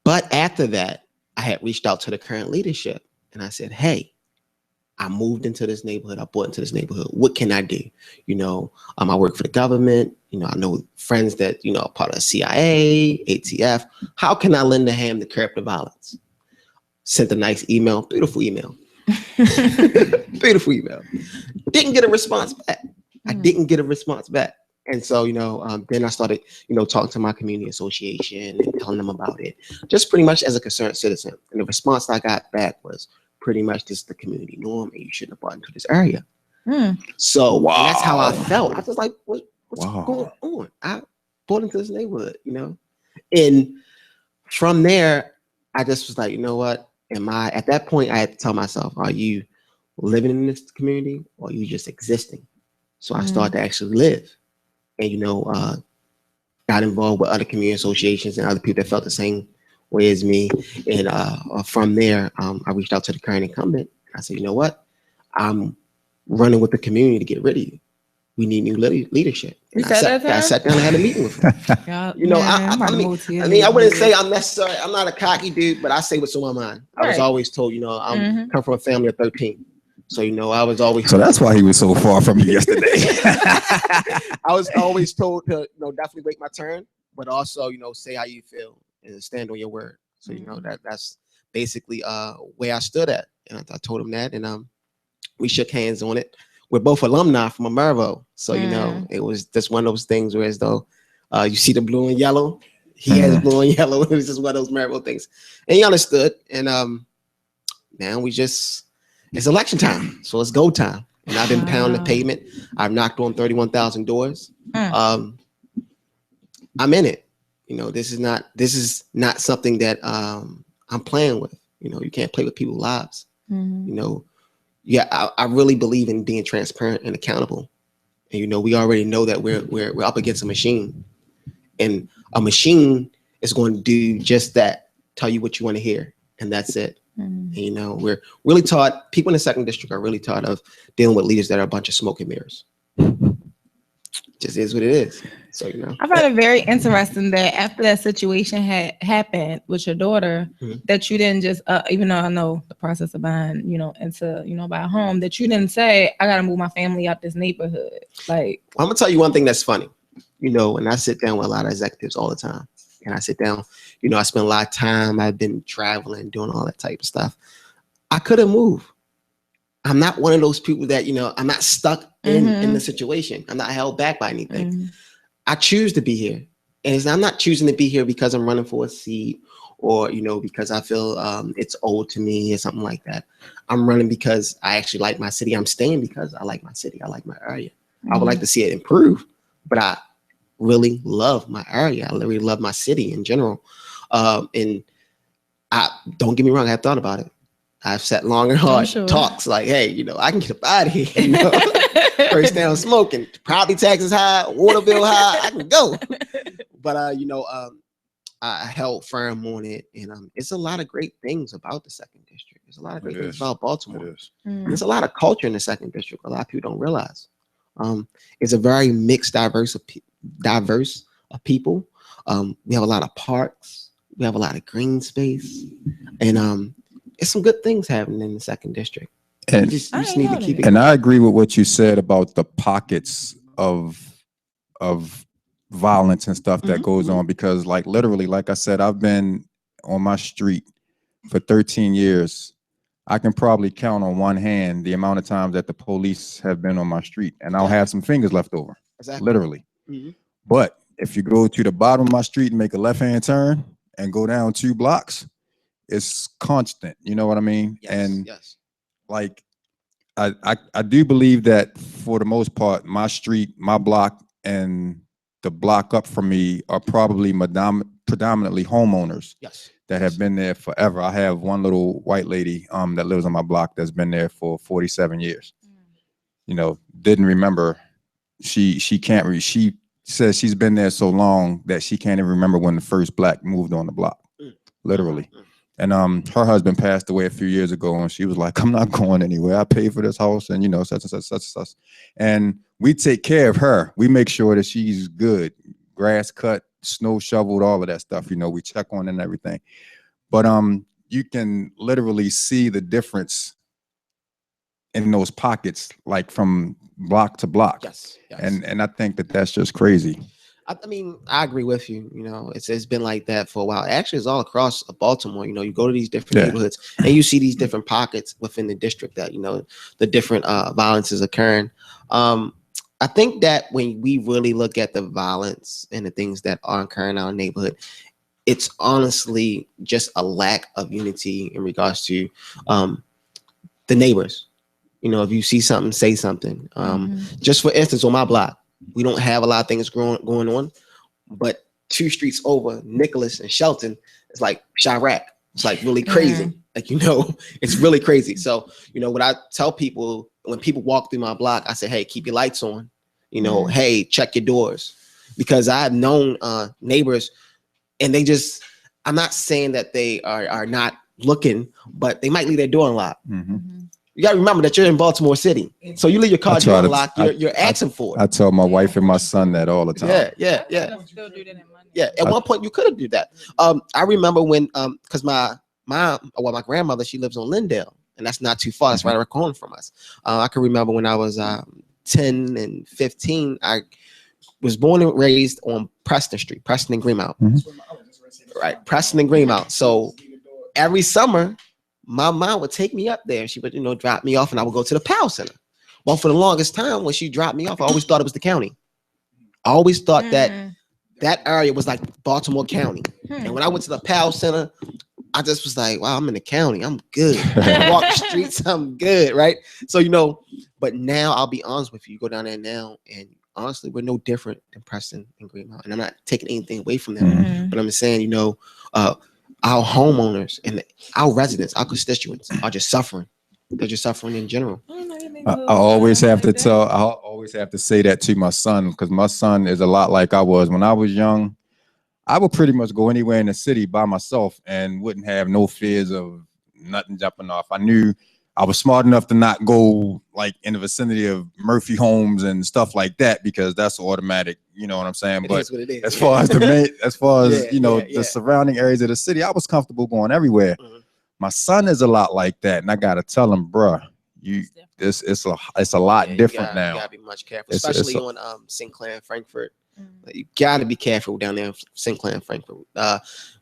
But after that, I had reached out to the current leadership and I said, hey, I moved into this neighborhood. I bought into this neighborhood. What can I do? I work for the government. I know friends that, are part of the CIA, ATF. How can I lend a hand to curb the violence? Sent a nice email, beautiful email. Beautiful email. Didn't get a response back. I didn't get a response back. And so, then I started, talking to my community association and telling them about it, just pretty much as a concerned citizen. And the response I got back was pretty much this is the community norm and you shouldn't have bought into this area. So and that's how I felt. I was like, what's going on? I bought into this neighborhood, And from there, I just was like, you know what? At that point, I had to tell myself, are you living in this community or are you just existing? So I started to actually live. And, got involved with other community associations and other people that felt the same way as me. And from there, I reached out to the current incumbent. I said, you know what? I'm running with the community to get rid of you. We need new leadership. And I sat down and had a meeting with him. I wouldn't say I'm not a cocky dude, but I say what's on my mind. I was always told, I'm come from a family of 13. So, I was always. So that's why he was so far from you yesterday. I was always told to, definitely wait my turn, but also, say how you feel and stand on your word. So, that's basically where I stood at. And I told him that, and we shook hands on it. We're both alumni from Amerivo. So, it was just one of those things where as though you see the blue and yellow, he has blue and yellow. It was just one of those Amerivo things. And he understood. And now it's election time, so it's go time. And I've been pounding the pavement. I've knocked on 31,000 doors. I'm in it. This is not something that I'm playing with. You can't play with people's lives. I really believe in being transparent and accountable. And we already know that we're up against a machine, and a machine is going to do just that. Tell you what you want to hear, and that's it. And, we're really taught, people in the second district are really taught of dealing with leaders that are a bunch of smoke and mirrors. Just is what it is. So, I found it very interesting that after that situation had happened with your daughter, that you didn't just, even though I know the process of buying, into, buy a home, that you didn't say, I got to move my family out this neighborhood. Like, I'm going to tell you one thing that's funny, and I sit down with a lot of executives all the time. And I sit down, I spend a lot of time. I've been traveling, doing all that type of stuff. I couldn't move. I'm not one of those people that, I'm not stuck in the situation. I'm not held back by anything. I choose to be here. And I'm not choosing to be here because I'm running for a seat or, because I feel it's old to me or something like that. I'm running because I actually like my city. I'm staying because I like my city. I like my area. I would like to see it improve, but I really love my area. I really love my city in general. And I don't get me wrong, I've thought about it. I've sat long and hard talks like, hey, I can get up out of here. First down smoking, property taxes high, water bill high, I can go. But I held firm on it, and it's a lot of great things about the second district. There's a lot of great things about Baltimore. There's a lot of culture in the second district. A lot of people don't realize. It's a very mixed, diverse of people. We have a lot of parks. We have a lot of green space, and it's some good things happening in the second district. And you just need to keep it. And I agree with what you said about the pockets of violence and stuff that goes on, because like literally, like I said, I've been on my street for 13 years. I can probably count on one hand the amount of times that the police have been on my street, and I'll have some fingers left over, literally. But if you go to the bottom of my street and make a left-hand turn and go down 2 blocks, it's constant. You know what I mean? Like, I do believe that for the most part, my street, my block, and the block up from me are probably predominantly homeowners that have been there forever. I have one little white lady that lives on my block that's been there for 47 years. Didn't remember. She says she's been there so long that she can't even remember when the first black moved on the block, literally. And her husband passed away a few years ago, and she was like, I'm not going anywhere. I paid for this house, and such and such. And we take care of her. We make sure that she's good, grass cut, snow shoveled, all of that stuff. You know, we check on it and everything. But you can literally see the difference in those pockets, like from block to block. Yes. And I think that that's just crazy. I mean, I agree with you. You know, it's been like that for a while. Actually, it's all across Baltimore. You know, you go to these different neighborhoods and you see these different pockets within the district that, you know, the different violence is occurring. I think that when we really look at the violence and the things that are occurring in our neighborhood, it's honestly just a lack of unity in regards to the neighbors. You know, if you see something, say something. Just for instance, on my block, we don't have a lot of things going on, but 2 streets over, Nicholas and Shelton, it's like Chirac. It's like really crazy. Like, you know, it's really crazy. So, you know, what I tell people when people walk through my block, I say, hey, keep your lights on. You know, hey, check your doors. Because I've known neighbors and they just, I'm not saying that they are not looking, but they might leave their door unlocked. You got to remember that you're in Baltimore City. So you leave your car door unlocked, you're asking for it. I tell my wife and my son that all the time. Yeah. At one point you could have do that. I remember when, because my grandmother, she lives on Lindale, and that's not too far. That's right around the corner from us. I can remember when I was 10 and 15, I was born and raised on Preston Street, Preston and Greenmount. Right, Preston and Greenmount. So every summer, my mom would take me up there. She would, you know, drop me off, and I would go to the Power Center. Well, for the longest time, when she dropped me off, I always thought it was the county. I always thought that area was like Baltimore County. And when I went to the Power Center, I just was like, wow, I'm in the county. I'm good. I walk the streets. I'm good. Right. So, you know, but now I'll be honest with you. You go down there now, and honestly, we're no different than Preston and Greenmount. And I'm not taking anything away from them, but I'm just saying, you know, our homeowners and our residents, our constituents are just suffering. They're just suffering in general. I always have to say that to my son, because my son is a lot like I was when I was young. I would pretty much go anywhere in the city by myself and wouldn't have no fears of nothing jumping off. I knew I was smart enough to not go like in the vicinity of Murphy homes and stuff like that, because that's automatic. You know what I'm saying? But as far as the surrounding areas of the city, I was comfortable going everywhere. My son is a lot like that, and I gotta tell him, bruh, it's a lot different now. You gotta be much careful, especially on Sinclair and Frankfurt. You gotta be careful down there in Sinclair and Frankfurt.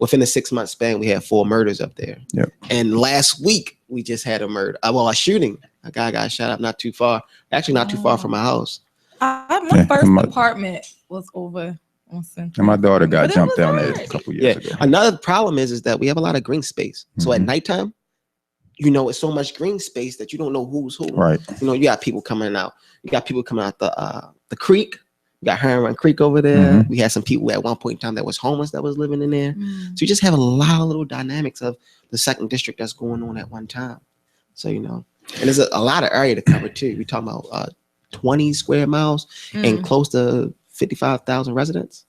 Within a 6-month span, we had 4 murders up there. And last week we just had a murder. A shooting. A guy got shot up not too far. Actually, not too far from my house. My first apartment was over on Sinclair. And my daughter got jumped down there a couple years ago. Another problem is that we have a lot of green space. So at nighttime, you know, it's so much green space that you don't know who's who. Right. You know, you got people coming out. You got people coming out the creek. You got Heron Creek over there. We had some people at one point in time that was homeless that was living in there. So you just have a lot of little dynamics of the second district that's going on at one time. So, you know, and there's a lot of area to cover too. We're talking about 20 square miles and close to 55,000 residents.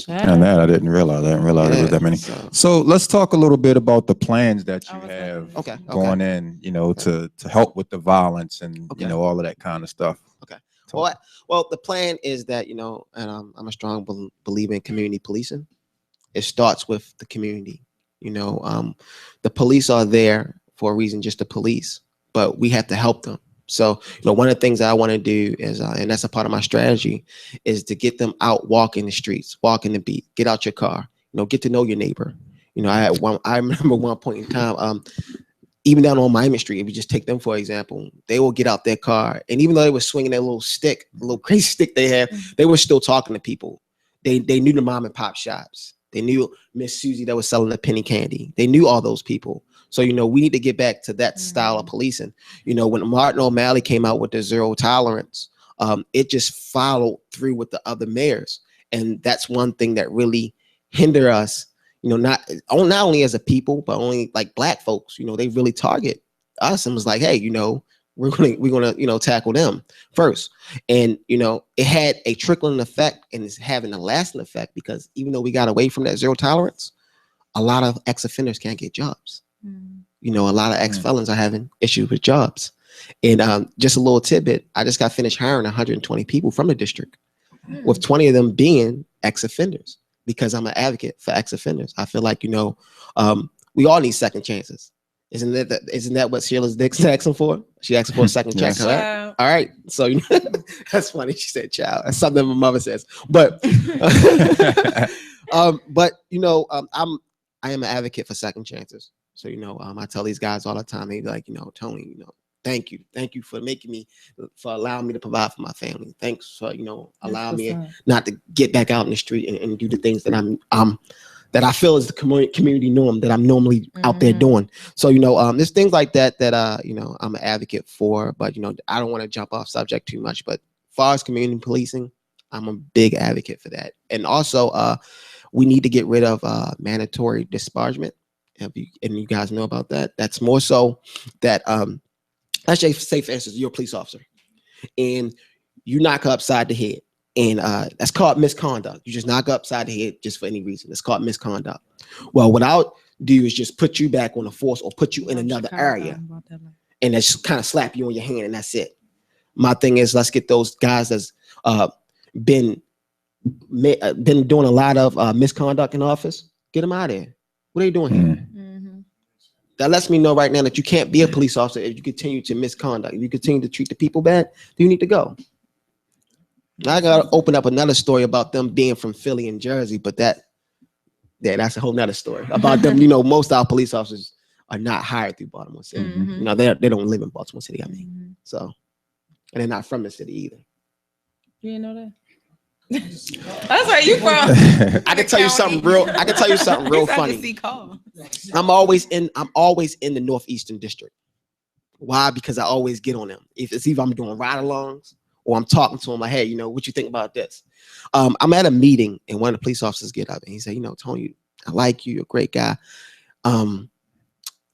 And that I didn't realize. I didn't realize there was that many. So let's talk a little bit about the plans that you have going in, you know, to help with the violence and, you know, all of that kind of stuff. Well, the plan is that, you know, and I'm a strong believer in community policing. It starts with the community. You know, the police are there for a reason, just to police, but we have to help them. So, you know, one of the things I want to do is, and that's a part of my strategy, is to get them out walking the streets, walking the beat, get out your car, you know, get to know your neighbor. You know, I remember one point in time, even down on Miami Street, if you just take them for example, they will get out their car, and even though they were swinging their little stick, a little crazy stick they have, they were still talking to people. They knew the mom and pop shops. They knew Miss Susie that was selling the penny candy. They knew all those people. So, you know, we need to get back to that style of policing. You know, when Martin O'Malley came out with the 0 tolerance, it just followed through with the other mayors. And that's one thing that really hinder us, you know, not only as a people, but only like Black folks. You know, they really target us and was like, hey, you know, we're gonna, you know, tackle them first. And, you know, it had a trickling effect, and it's having a lasting effect, because even though we got away from that 0 tolerance, a lot of ex-offenders can't get jobs. You know, a lot of ex-felons are having issues with jobs. And just a little tidbit, I just got finished hiring 120 people from the district. with 20 of them being ex-offenders, because I'm an advocate for ex-offenders. I feel like, we all need second chances. Isn't that what Sheila's Dick's asking for? She asked for a second chance. All right. So that's funny. She said child. That's something my mother says. But I am an advocate for second chances. So I tell these guys all the time, they be like, Tony, thank you for for allowing me to provide for my family. Thanks for allowing me not to get back out in the street and do the things that that I feel is the community norm that I'm normally out there doing. So, there's things like that I'm an advocate for, but, I don't want to jump off subject too much. But as far as community policing, I'm a big advocate for that. And also, we need to get rid of mandatory disparagement. And you guys know about that. That's more so that, let's say, for instance, you're a police officer and you knock her upside the head. And that's called misconduct. You just knock her upside the head just for any reason. It's called misconduct. Well, what I'll do is just put you back on the force or put you in another area and just kind of slap you on your hand and that's it. My thing is, let's get those guys that's been doing a lot of misconduct in office. Get them out of there. What are you doing here? That lets me know right now that you can't be a police officer if you continue to misconduct. If you continue to treat the people bad, you need to go. Now I gotta open up another story about them being from Philly and Jersey, but that's a whole nother story about them. Most of our police officers are not hired through Baltimore City. They don't live in Baltimore City. So, and they're not from the city either. You didn't know that? That's where you from. I can tell you something real funny. I'm always in the Northeastern District. Why? Because I always get on them. If it's either I'm doing ride-alongs or I'm talking to them like, hey, what you think about this? I'm at a meeting and one of the police officers get up and he said, Tony, I like you. You're a great guy. I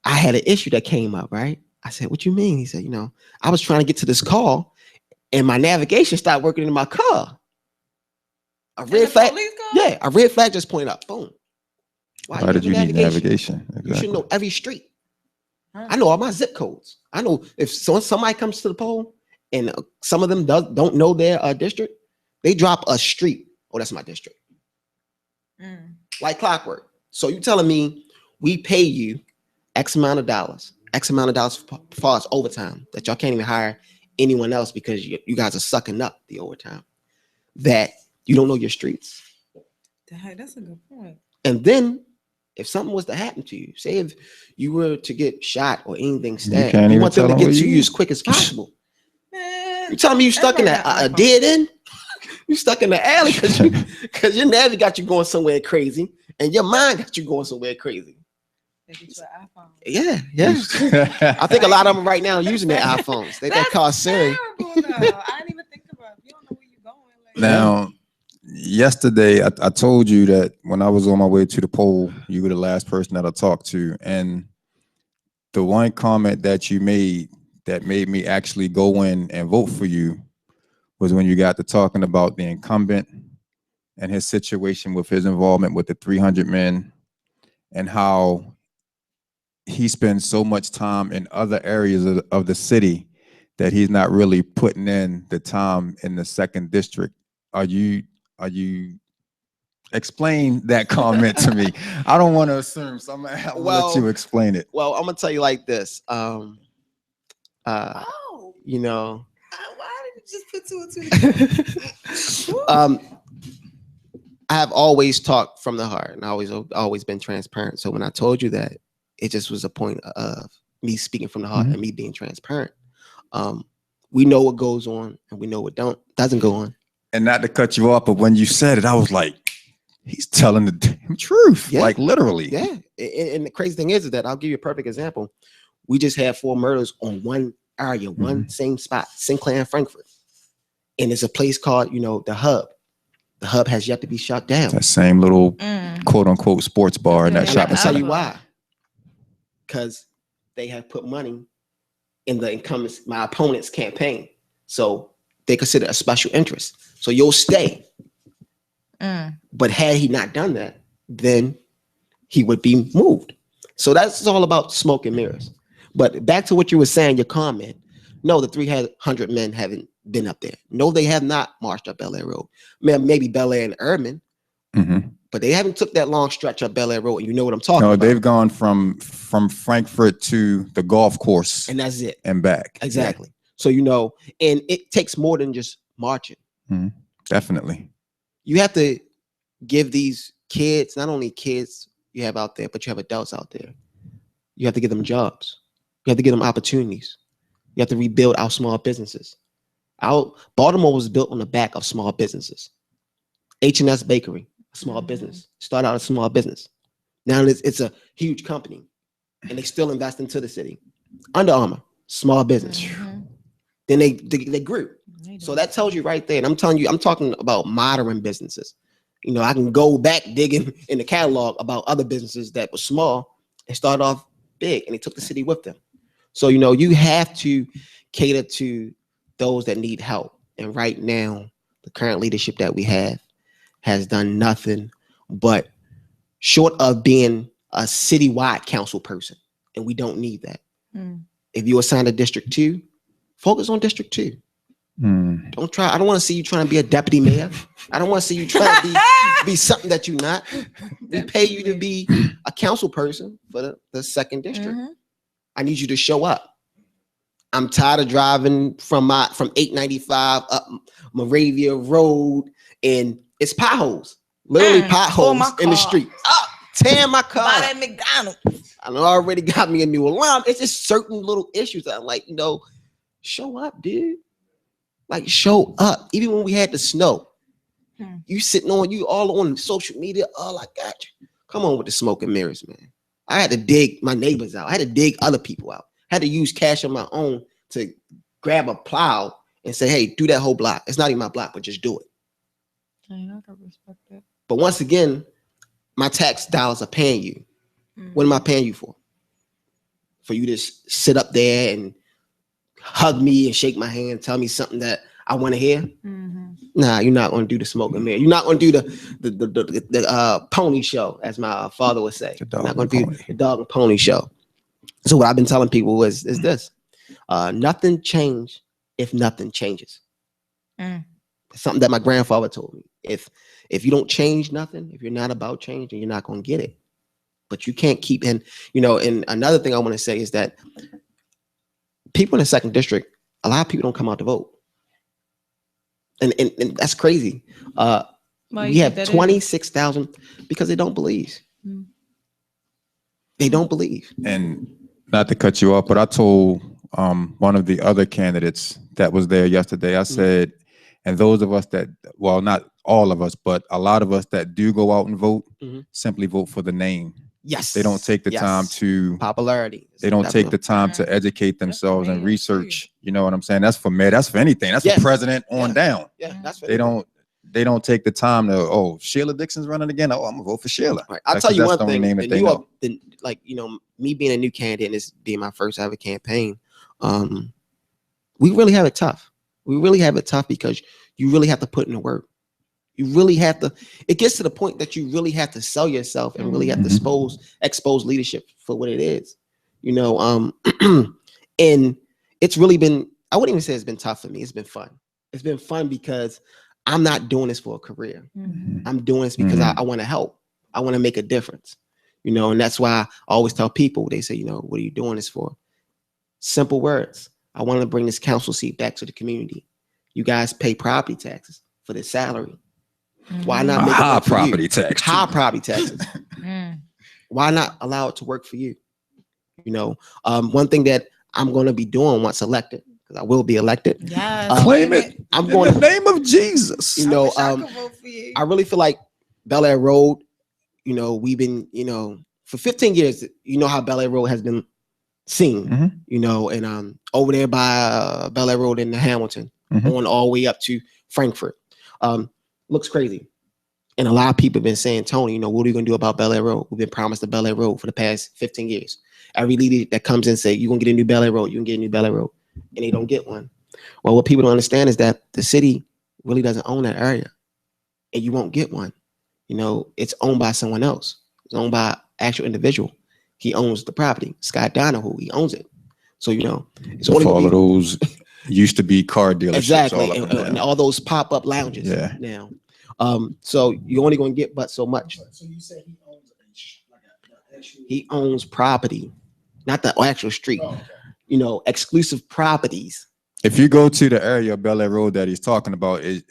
had an issue that came up, right? I said, what you mean? He said, I was trying to get to this call and my navigation stopped working in my car. A red flag. Yeah, a red flag just pointed up. Boom. Why did you need navigation? Exactly. You should know every street. I know all my zip codes. I know if somebody comes to the poll and some of them don't know their district, they drop a street. Oh, that's my district. Like clockwork. So you telling me we pay you X amount of dollars for far as overtime that y'all can't even hire anyone else because you guys are sucking up the overtime. That you don't know your streets. That's a good point. And then if something was to happen to you, say if you were to get shot or anything stabbed, you want them to get to you as quick as possible. You telling me you stuck in a dead end? You stuck in the alley because your navy got you going somewhere crazy and your mind got you going somewhere crazy. Yeah. I think a lot of them right now are using their iPhones. They call Siri. I didn't even think about it. You don't know where you're going. Now, yesterday, I told you that when I was on my way to the poll, you were the last person that I talked to. And the one comment that you made that made me actually go in and vote for you was when you got to talking about the incumbent and his situation with his involvement with the 300 men and how he spends so much time in other areas of the city that he's not really putting in the time in the second district. Are you explain that comment to me? I don't want to assume, so I'm gonna let you explain it. Well, I'm gonna tell you like this. Why did you just put two and two together? I have always talked from the heart, and I always been transparent. So when I told you that, it just was a point of me speaking from the heart and me being transparent. We know what goes on, and we know what doesn't go on. And not to cut you off, but when you said it, I was like, he's telling the damn truth, like literally. Yeah. And the crazy thing is that I'll give you a perfect example. We just had 4 murders on one area, one same spot, Sinclair and Frankfurt. And it's a place called, the Hub. The Hub has yet to be shut down. That same little quote unquote sports bar in that shopping center. I'll tell you why. Because they have put money in the incumbents, my opponent's campaign. So they consider a special interest. So you'll stay. But had he not done that, then he would be moved. So that's all about smoke and mirrors. But back to what you were saying, your comment, No, the 300 men haven't been up there. No, they have not marched up Belair Road. Maybe Belair and Urban, but they haven't took that long stretch up Belair Road. And you know what I'm talking about. No, they've gone from Frankfurt to the golf course. And that's it. And back. Exactly. Yeah. So, you know, and it takes more than just marching. Definitely. You have to give these kids, not only kids you have out there, but you have adults out there. You have to give them jobs. You have to give them opportunities. You have to rebuild our small businesses. Baltimore was built on the back of small businesses. H&S Bakery, a small business. Started out a small business. Now it's a huge company, and they still invest into the city. Under Armour, small business. Then they grew. So that tells you right there. And I'm telling you, I'm talking about modern businesses. You know, I can go back digging in the catalog about other businesses that were small and start off big, and they took the city with them. So, you know, you have to cater to those that need help. And right now, the current leadership that we have has done nothing but short of being a citywide council person. And we don't need that. If you assign a District 2, focus on District 2. Don't try. I don't want to see you trying to be a deputy mayor. I don't want to see you trying to be something that you're not. We pay you to be a council person for the 2nd district. I need you to show up. I'm tired of driving from 895 up Moravia Road, and it's potholes, literally potholes in the street. Tearing my car. Buy that McDonald's. I already got me a new alarm. It's just certain little issues that I'm like, you know, show up, dude. Like, show up. Even when we had the snow, you sitting on, you all on social media. Oh, I got you. Come on with the smoke and mirrors, man. I had to dig my neighbors out. I had to dig other people out. I had to use cash on my own to grab a plow and say, hey, do that whole block. It's not even my block, but just do it. I can respect that. But once again, my tax dollars are paying you. What am I paying you for? For you to sit up there and hug me and shake my hand, tell me something that I want to hear? Nah, you're not going to do the smoke and mirror. You're not going to do the pony show, as my father would say. You're not going to do the dog and pony show. So what I've been telling people is this. Nothing changed if nothing changes. Something that my grandfather told me. If you don't change nothing, if you're not about change, then you're not going to get it. But you can't keep in, you know, and another thing I want to say is that people in the 2nd district, a lot of people don't come out to vote. And that's crazy. We have 26,000 because they don't believe. They don't believe. And not to cut you off, but I told one of the other candidates that was there yesterday, I said, and those of us that, well, not all of us, but a lot of us that do go out and vote, simply vote for the name. Yes. They don't take the time to popularity. They don't take the time to educate themselves and research. You know what I'm saying? That's for mayor. That's for anything. That's for president on down. Yeah, that's for they don't take the time to, oh, Sheila Dixon's running again. Oh, I'm gonna vote for Sheila. Right. I'll tell you one thing. And like, you know, me being a new candidate and this being my first ever campaign, we really have it tough. We really have it tough because you really have to put in the work. You really have to, it gets to the point that you really have to sell yourself and really have to expose leadership for what it is, you know. And it's really been, I wouldn't even say it's been tough for me. It's been fun. It's been fun because I'm not doing this for a career. I'm doing this because I want to help. I want to make a difference, you know, and that's why I always tell people, they say, you know, what are you doing this for? Simple words. I want to bring this council seat back to the community. You guys pay property taxes for this salary. Why not make high property tax? High property taxes. Why not allow it to work for you? You know, one thing that I'm going to be doing once elected, because I will be elected. Yes. Claim it. I'm going in the name of Jesus. You know, I really feel like Belair Road, you know, we've been, you know, for 15 years, you know how Belair Road has been seen, you know, and over there by Belair Road in the Hamilton, on all the way up to Frankfurt. Looks crazy. And a lot of people have been saying, Tony, you know, what are you going to do about Belair Road? We've been promised the Belair Road for the past 15 years. Every leader that comes in say, you're going to get a new Belair Road. You can get a new Belair Road. And they don't get one. Well, what people don't understand is that the city really doesn't own that area. And you won't get one. You know, it's owned by someone else. It's owned by an actual individual. He owns the property. Scott Donahoe, he owns it. So, you know, it's With only all gonna of those used to be car dealerships. exactly, all up and and down. all those pop-up lounges Yeah. now. So you're only gonna get but so much. So you said he owns an actual. He owns property, not the actual street. Oh, okay. You know, exclusive properties. If you go to the area of Belair Road that he's talking about, it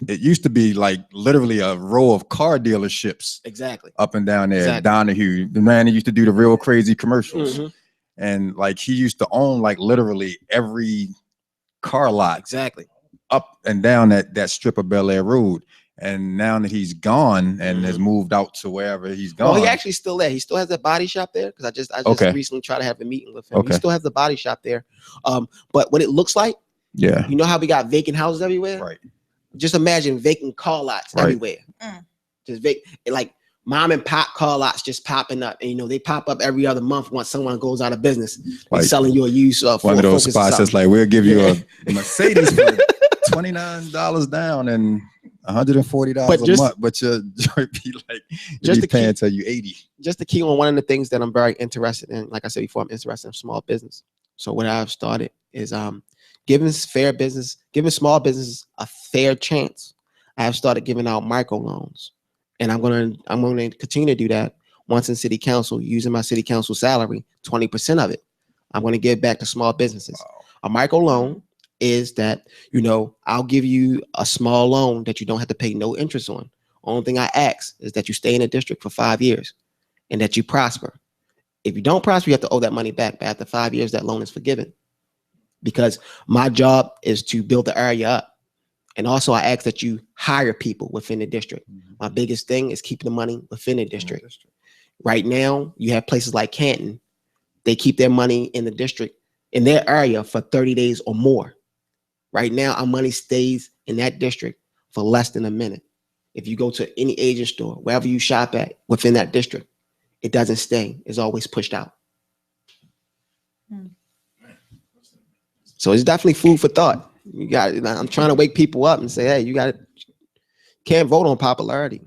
used to be like literally a row of car dealerships Exactly. up and down there. Exactly. Donahue, the man that used to do the real crazy commercials. Mhm. And like he used to own like literally every car lot Exactly. up and down that strip of Belair Road. And now that he's gone and has moved out to wherever he's gone. Well, he actually still there. He still has a body shop there because I just Okay. recently tried to have a meeting with him. Okay. He still has the body shop there. But what it looks like, Yeah. you know how we got vacant houses everywhere? Right. Just imagine vacant car lots Right. everywhere. Just like mom and pop car lots just popping up. And you know, they pop up every other month once someone goes out of business. Like selling you a used one of those spots that's like, we'll give you a Mercedes for $29 down and $140 a month, but your joint be like just be paying till you 80. Just to key on one of the things that I'm very interested in, like I said before, I'm interested in small business. So what I've started is giving small businesses a fair chance. I have started giving out microloans, and I'm going to continue to do that once in city council, using my city council salary, 20% of it. I'm going to give back to small businesses. Wow. A microloan is that, you know, I'll give you a small loan that you don't have to pay no interest on. Only thing I ask is that you stay in the district for 5 years and that you prosper. If you don't prosper, you have to owe that money back. But after 5 years, that loan is forgiven. Because my job is to build the area up. And also I ask that you hire people within the district. My biggest thing is keeping the money within the district. Right now, you have places like Canton. They keep their money in the district, in their area for 30 days or more. Right now, our money stays in that district for less than a minute. If you go to any agent store, wherever you shop at within that district, it doesn't stay. It's always pushed out. So it's definitely food for thought. I'm trying to wake people up and say, hey, can't vote on popularity.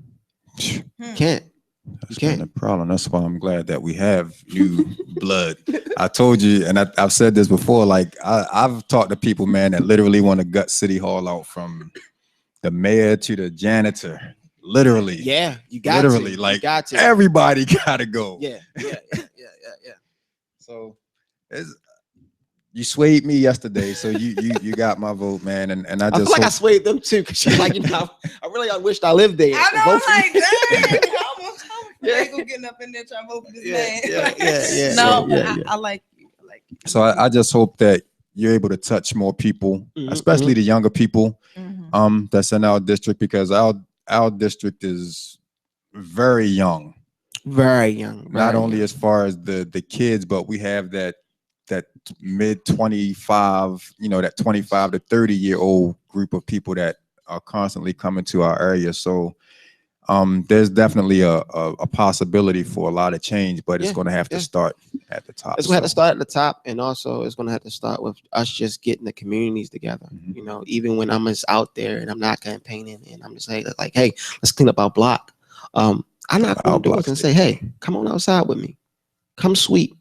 You can't. That's been a problem. That's why I'm glad that we have new blood. I told you, and I've said this before, like I've talked to people, man, that literally want to gut City Hall out, from the mayor to the janitor. Literally. Yeah, you got literally, to. like you got to. Everybody gotta go. Yeah. So you swayed me yesterday, so you got my vote, man. And I just feel like I swayed them too, because she's like, you know, I wished I lived there. I know, I'm like, dang. Yeah, go getting up in there trying to vote for this man. Yeah. No, I like you. So I just hope that you're able to touch more people, especially the younger people, that's in our district, because our district is very young. Very young. Not only as far as the kids, but we have that mid 25, you know, that 25 to 30-year-old group of people that are constantly coming to our area. So there's definitely a possibility for a lot of change, but it's going to have to start at the top. It's going to have to start at the top, and also it's going to have to start with us just getting the communities together. You know, even when I'm just out there and I'm not campaigning, and I'm just saying like, hey, let's clean up our block. I'm not going to do it and say, hey, come on outside with me, come sweep,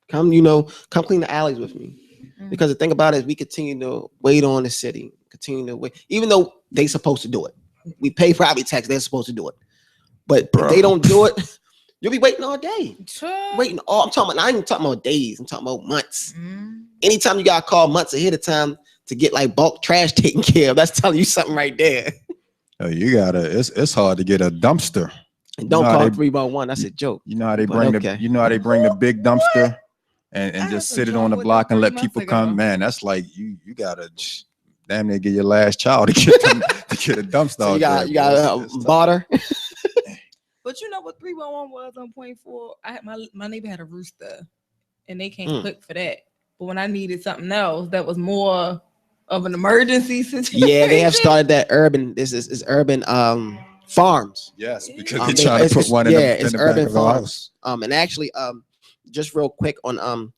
come clean the alleys with me. Because the thing about it is we continue to wait on the city, continue to wait, even though they supposed to do it. We pay property tax. They're supposed to do it, but if they don't do it, you'll be waiting all day. Waiting all. I'm talking about. I ain't even talking about days. I'm talking about months. Anytime you gotta call months ahead of time to get like bulk trash taken care of, that's telling you something right there. You gotta. It's hard to get a dumpster. And don't call 311. That's a joke. You know how they bring the big dumpster and just sit it on the block and let people come. Man, that's like you gotta damn near get your last child to get a dumpster. So you got barter. But you know what 311 was on point 4? I had my neighbor had a rooster, and they can't click for that. But when I needed something else that was more of an emergency situation, yeah, they have started that urban. This is urban farms. Yes, because they try to put one in the urban back farms. Of the house. And actually, just real quick on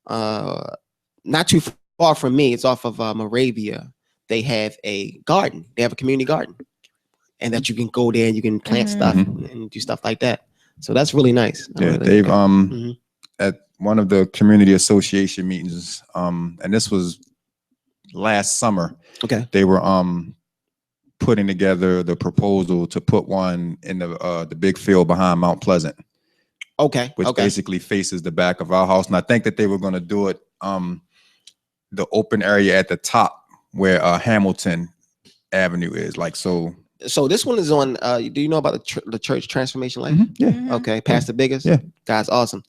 not too far from me, it's off of Moravia. They have a garden. They have a community garden, and that you can go there and you can plant stuff and do stuff like that. So that's really nice. Yeah, they've at one of the community association meetings, and this was last summer. Okay. They were putting together the proposal to put one in the big field behind Mount Pleasant. Okay. Which basically faces the back of our house. And I think that they were going to do it the open area at the top where Hamilton Avenue is. Like, so this one is on, do you know about the church transformation lane? Yeah. Mm-hmm. Okay. Pastor Biggers? Yeah. Guy's awesome.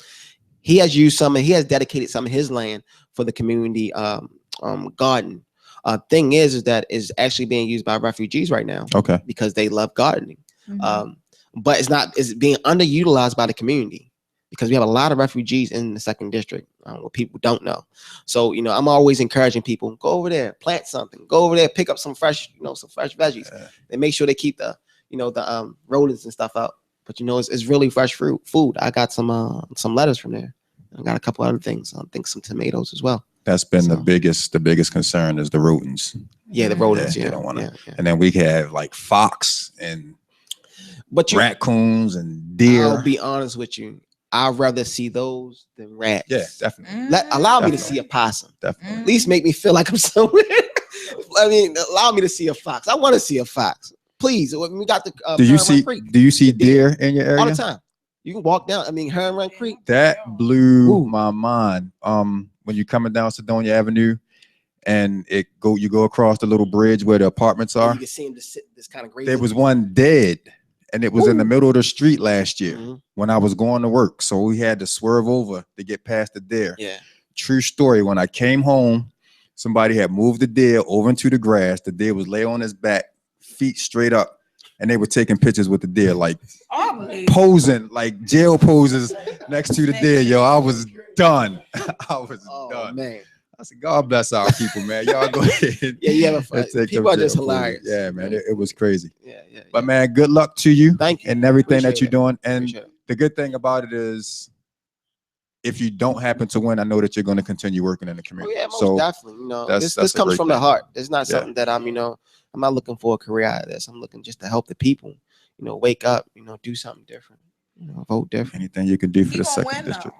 He has used he has dedicated some of his land for the community garden. Thing is that is actually being used by refugees right now. Okay. Because they love gardening. But it's being underutilized by the community because we have a lot of refugees in the 2nd district, what people don't know. So, I'm always encouraging people, go over there, plant something, go over there, pick up some fresh veggies, and make sure they keep the rodents and stuff out. But it's really fresh food. I got some lettuce from there. I got a couple other things. I think some tomatoes as well. That's been the biggest concern is the rodents. Yeah, the rodents. They don't want to. Yeah. And then we have like fox and raccoons and deer. I'll be honest with you. I'd rather see those than rats. Yeah, definitely. Allow me to see a possum. Definitely. At least make me feel like I'm somewhere. I mean, allow me to see a fox. I want to see a fox. Please. We got the. Do you see deer in your area? All the time. You can walk down. I mean, Heron Run Creek. That blew my mind. When you're coming down Sedonia Avenue, and you go across the little bridge where the apartments are. You can see them just sit this kind of great. There was one dead. And it was in the middle of the street last year when I was going to work. So we had to swerve over to get past the deer. Yeah. True story. When I came home, somebody had moved the deer over into the grass. The deer was lay on his back, feet straight up. And they were taking pictures with the deer, like posing, like jail poses next to the deer. Yo, I was done. I was done. Man. I said, God bless our people, man. Y'all go ahead. Yeah, you have a fun. People are just hilarious. Yeah, man. It was crazy. Yeah. But man, good luck to you. Thank you. And everything that you're doing. And Appreciate it. the good thing about it is if you don't happen to win, I know that you're going to continue working in the community. Oh, yeah, most definitely. This comes from the heart. It's not something that I'm not looking for a career out of this. I'm looking just to help the people, wake up, do something different. Vote different. Anything you can do for the 2nd district.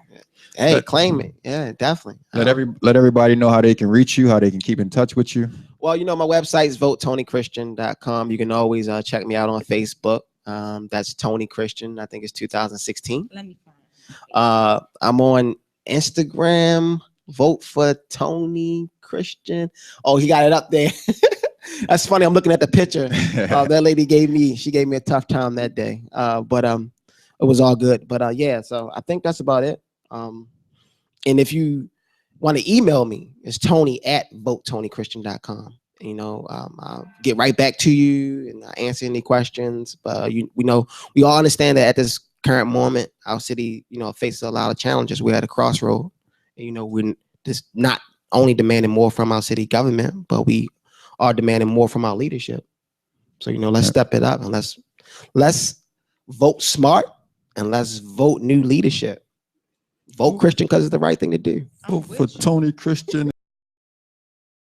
Hey, claim it. Yeah, definitely. Let everybody know how they can reach you, how they can keep in touch with you. My website is votetonychristian.com. You can always check me out on Facebook. That's Tony Christian. I think it's 2016. Let me find it. I'm on Instagram. Vote for Tony Christian. Oh, he got it up there. That's funny. I'm looking at the picture. That lady gave me a tough time that day. But it was all good. But yeah, so I think that's about it. And if you want to email me, it's tony@votetonychristian.com. I'll get right back to you and answer any questions. But we all understand that at this current moment, our city, faces a lot of challenges. We're at a crossroad. We're just not only demanding more from our city government, but we are demanding more from our leadership. So let's step it up and let's vote smart and let's vote new leadership. Vote Christian because it's the right thing to do. Vote for Tony Christian